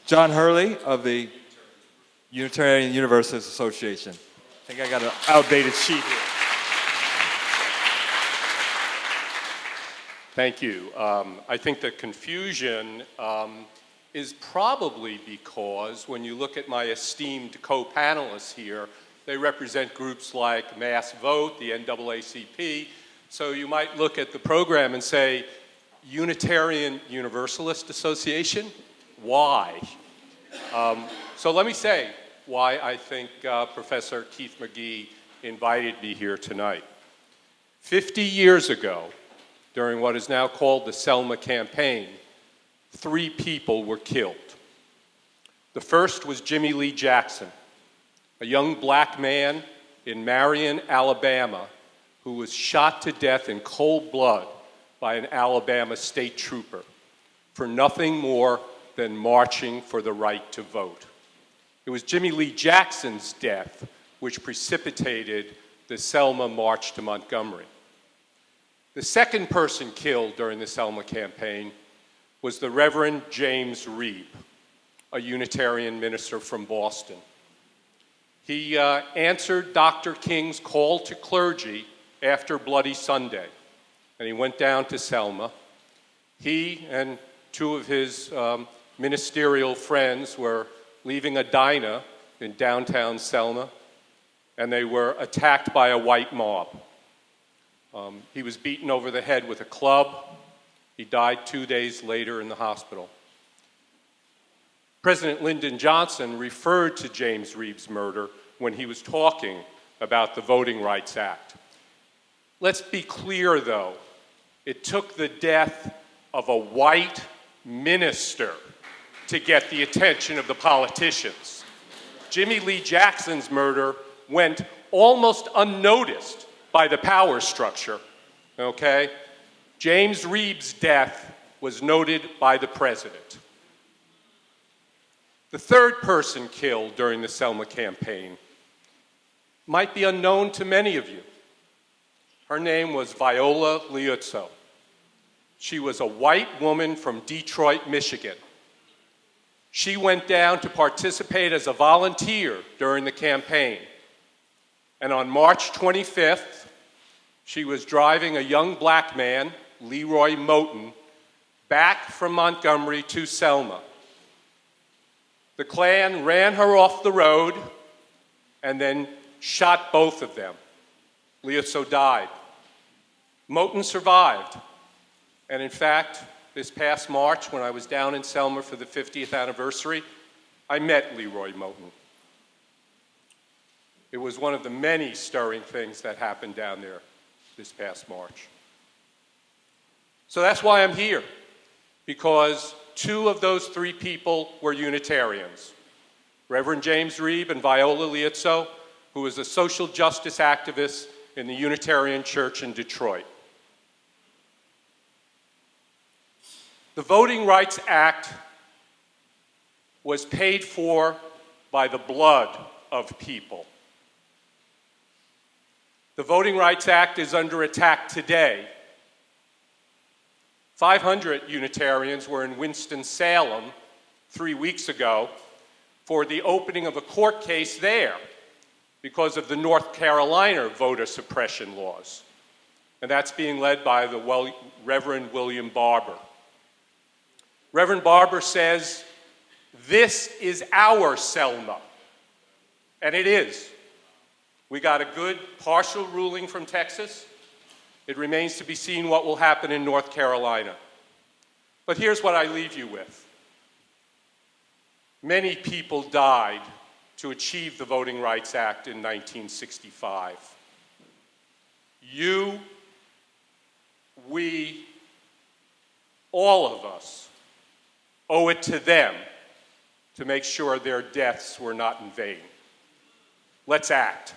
John Hurley of the Unitarian Universalist Association. I think I got an outdated sheet here. Thank you. I think the confusion is probably because when you look at my esteemed co-panelists here, they represent groups like Mass Vote, the NAACP. So you might look at the program and say, Unitarian Universalist Association? Why? So let me say why I think Professor Keith McGee invited me here tonight. 50 years ago, during what is now called the Selma campaign, 3 people were killed. The first was Jimmy Lee Jackson, a young black man in Marion, Alabama, who was shot to death in cold blood by an Alabama state trooper for nothing more than marching for the right to vote. It was Jimmy Lee Jackson's death which precipitated the Selma March to Montgomery. The second person killed during the Selma campaign was the Reverend James Reeb, a Unitarian minister from Boston. He answered Dr. King's call to clergy after Bloody Sunday, and he went down to Selma. He and 2 of his ministerial friends were leaving a diner in downtown Selma, and they were attacked by a white mob. He was beaten over the head with a club. He died 2 days later in the hospital. President Lyndon Johnson referred to James Reeb's murder when he was talking about the Voting Rights Act. Let's be clear, though. It took the death of a white minister to get the attention of the politicians. Jimmy Lee Jackson's murder went almost unnoticed by the power structure, okay? James Reeb's death was noted by the president. The third person killed during the Selma campaign might be unknown to many of you. Her name was Viola Liuzzo. She was a white woman from Detroit, Michigan. She went down to participate as a volunteer during the campaign. And on March 25th, she was driving a young black man, Leroy Moten, back from Montgomery to Selma. The Klan ran her off the road and then shot both of them. Liuzzo died. Moten survived. And in fact, this past March, when I was down in Selma for the 50th anniversary, I met Leroy Moten. It was one of the many stirring things that happened down there this past March. So that's why I'm here, because 2 of those 3 people were Unitarians. Reverend James Reeb and Viola Liuzzo, who was a social justice activist in the Unitarian Church in Detroit. The Voting Rights Act was paid for by the blood of people. The Voting Rights Act is under attack today. 500 Unitarians were in Winston-Salem 3 weeks ago for the opening of a court case there because of the North Carolina voter suppression laws. And that's being led by the Reverend William Barber. Reverend Barber says, this is our Selma. And it is. We got a good partial ruling from Texas. It remains to be seen what will happen in North Carolina. But here's what I leave you with. Many people died to achieve the Voting Rights Act in 1965. You, we, all of us, owe it to them to make sure their deaths were not in vain. Let's act.